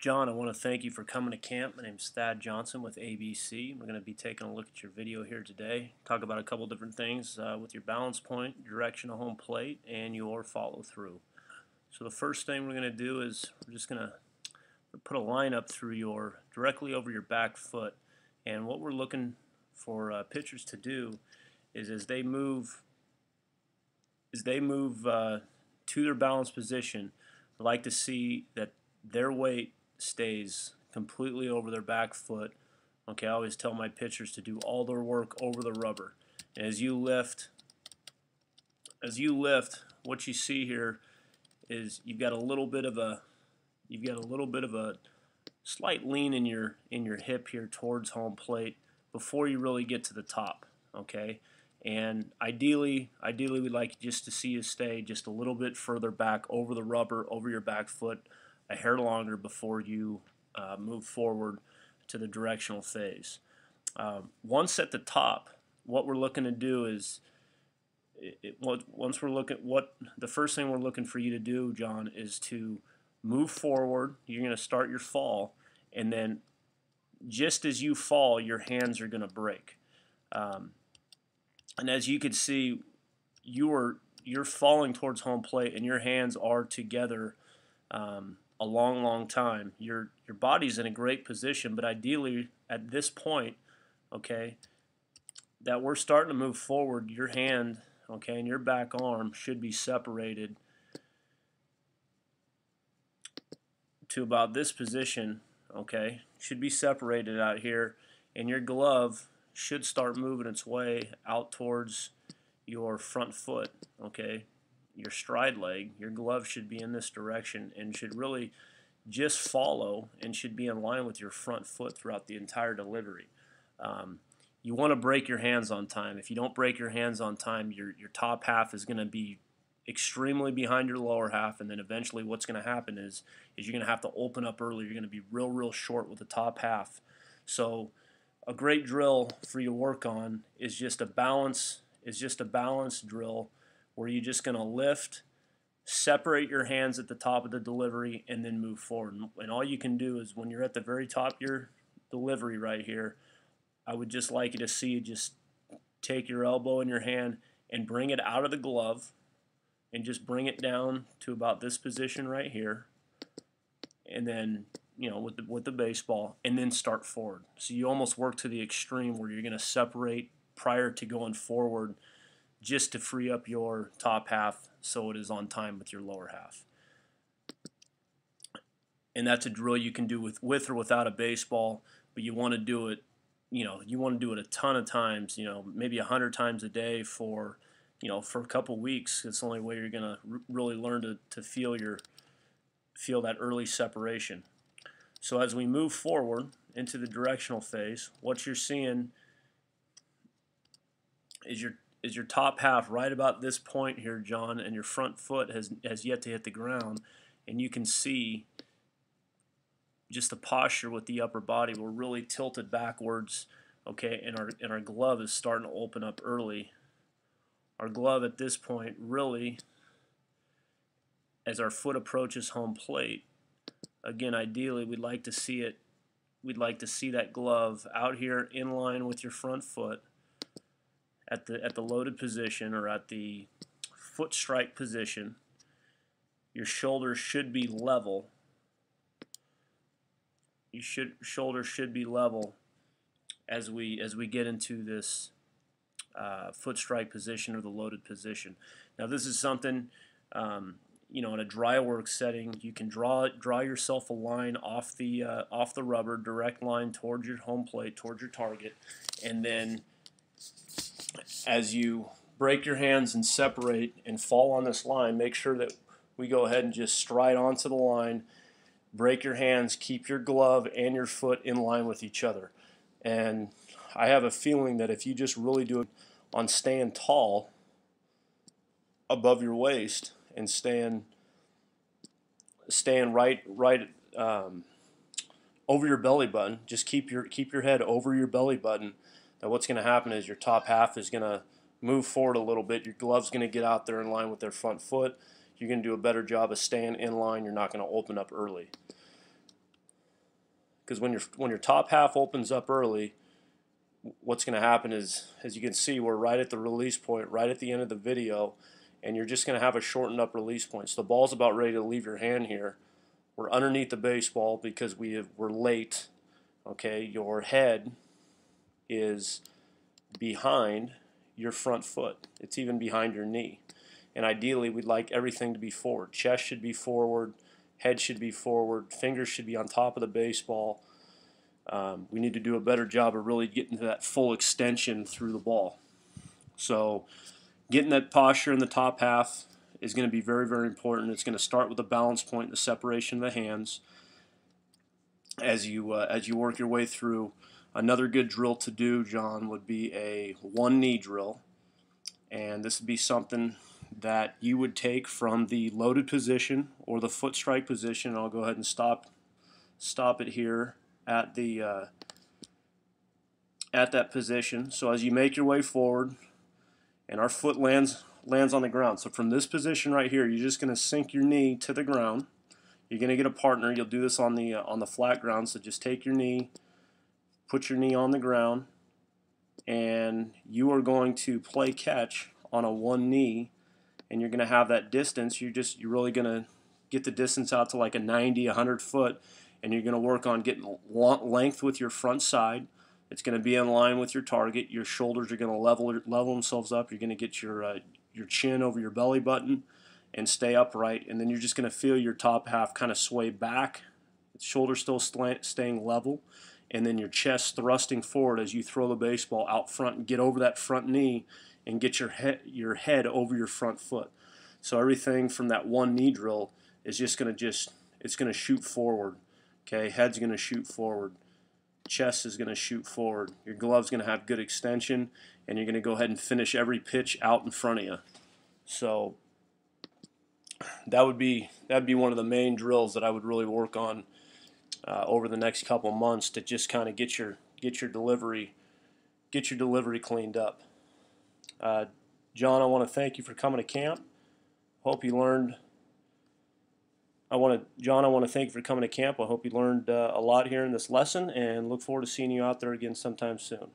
John, I want to thank you for coming to camp. My name is Thad Johnson with ABC. We're going to be taking a look at your video here today. Talk about a couple different things with your balance point, direction of home plate, and your follow through. So the first thing we're going to do is we're just going to put a line up through directly over your back foot. And what we're looking for pitchers to do is as they move to their balance position, I like to see that their weight stays completely over their back foot. Okay, I always tell my pitchers to do all their work over the rubber. And as you lift, what you see here is you've got a little bit of a slight lean in your hip here towards home plate before you really get to the top. Okay, and ideally we'd like just to see you stay just a little bit further back over the rubber, over your back foot, a hair longer before you move forward to the directional phase. Once at the top, what we're looking to do is the first thing we're looking for you to do, John, is to move forward. You're going to start your fall, and then just as you fall, your hands are going to break. And as you can see, you're falling towards home plate, and your hands are together a long time. Your body's in a great position, but ideally at this point, okay, that we're starting to move forward, your hand, okay, and your back arm should be separated to about this position, okay, should be separated out here, and your glove should start moving its way out towards your front foot, okay, your stride leg. Your glove should be in this direction and should really just follow and should be in line with your front foot throughout the entire delivery. You want to break your hands on time. If you don't break your hands on time, your top half is going to be extremely behind your lower half, and then eventually what's going to happen is you're going to have to open up early. You're going to be real short with the top half. So a great drill for you to work on is just a balance drill where you're just going to lift, separate your hands at the top of the delivery, and then move forward. And all you can do is when you're at the very top of your delivery right here, I would just like you to see you just take your elbow in your hand and bring it out of the glove and just bring it down to about this position right here, and then with the baseball, and then start forward. So you almost work to the extreme where you're going to separate prior to going forward just to free up your top half so it is on time with your lower half. And that's a drill you can do with or without a baseball, but you want to do it, you want to do it a ton of times, maybe 100 times a day for a couple weeks. It's the only way you're going to really learn to feel that early separation. So as we move forward into the directional phase, what you're seeing is your top half right about this point here, John, and your front foot has yet to hit the ground, and you can see just the posture with the upper body. We're really tilted backwards, okay, and our glove is starting to open up early. Our glove at this point really, as our foot approaches home plate, again, ideally we'd like to see that glove out here in line with your front foot at the loaded position or at the foot strike position. Your shoulders should be level. Shoulders should be level as we get into this foot strike position or the loaded position. Now this is something in a dry work setting, you can draw yourself a line off the rubber, direct line towards your home plate, towards your target, and then as you break your hands and separate and fall on this line, make sure that we go ahead and just stride onto the line, break your hands, keep your glove and your foot in line with each other. And I have a feeling that if you just really do it on staying tall above your waist and staying right over your belly button, just keep your head over your belly button, that what's going to happen is your top half is going to move forward a little bit. Your glove's going to get out there in line with their front foot. You're going to do a better job of staying in line. You're not going to open up early. because when your top half opens up early, what's going to happen is, as you can see, we're right at the release point, right at the end of the video, and you're just going to have a shortened up release point. So the ball's about ready to leave your hand here. We're underneath the baseball because we're late. Okay, your head is behind your front foot. It's even behind your knee. And ideally, we'd like everything to be forward. Chest should be forward, head should be forward, fingers should be on top of the baseball. We need to do a better job of really getting to that full extension through the ball. So getting that posture in the top half is going to be very, very important. It's going to start with the balance point, the separation of the hands. As you work your way through, another good drill to do, John, would be a one knee drill. And this would be something that you would take from the loaded position or the foot strike position. I'll go ahead and stop it here at that position. So as you make your way forward, and our foot lands on the ground. So from this position right here, you're just going to sink your knee to the ground. You're going to get a partner. You'll do this on the flat ground. So just take your knee, put your knee on the ground, and you are going to play catch on a one knee, and you're going to have that distance. You're really going to get the distance out to like a 90, 100 foot, and you're going to work on getting length with your front side. It's going to be in line with your target. Your shoulders are going to level themselves up. You're going to get your chin over your belly button and stay upright, and then you're just going to feel your top half kind of sway back, shoulders still staying level, and then your chest thrusting forward as you throw the baseball out front and get over that front knee and get your head over your front foot. So everything from that one knee drill is it's going to shoot forward. Okay, head's going to shoot forward, chest is going to shoot forward. Your glove's going to have good extension, and you're going to go ahead and finish every pitch out in front of you. So that'd be one of the main drills that I would really work on over the next couple months to just kind of get your delivery cleaned up. John, I want to thank you for coming to camp. Hope you learned. John, I want to thank you for coming to camp. I hope you learned a lot here in this lesson, and look forward to seeing you out there again sometime soon.